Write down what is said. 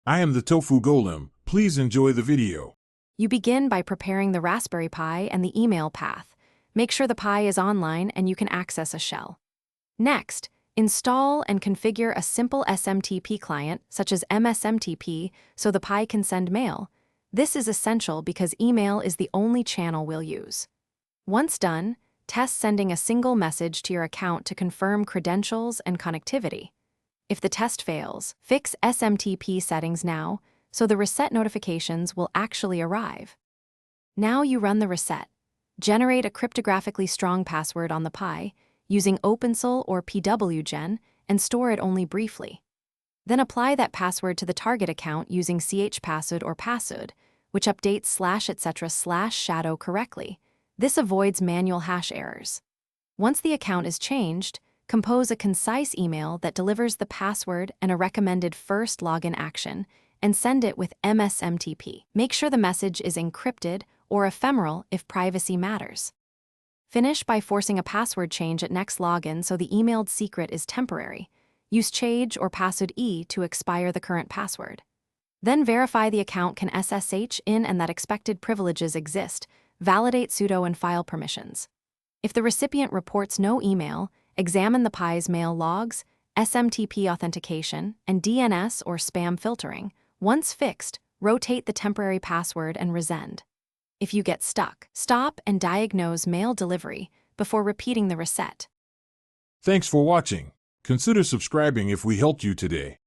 I am the Tofu Golem. Please enjoy the video. You begin by preparing the Raspberry Pi and the email path. Make sure the Pi is online and you can access a shell. Next, install and configure a simple SMTP client, such as MSMTP, so the Pi can send mail. This is essential because email is the only channel we'll use. Once done, test sending a single message to your account to confirm credentials and connectivity. If the test fails, fix SMTP settings now, so the reset notifications will actually arrive. Now you run the reset. Generate a cryptographically strong password on the Pi, using OpenSSL or PWGen, and store it only briefly. Then apply that password to the target account using chpassword or password, which updates /etc/shadow correctly. This avoids manual hash errors. Once the account is changed, compose a concise email that delivers the password and a recommended first login action, and send it with MSMTP. Make sure the message is encrypted or ephemeral if privacy matters. Finish by forcing a password change at next login so the emailed secret is temporary. Use change or password E to expire the current password. Then verify the account can SSH in and that expected privileges exist. Validate sudo and file permissions. If the recipient reports no email, examine the Pi's mail logs, SMTP authentication, and DNS or spam filtering. Once fixed, rotate the temporary password and resend. If you get stuck, stop and diagnose mail delivery before repeating the reset. Thanks for watching. Consider subscribing if we helped you today.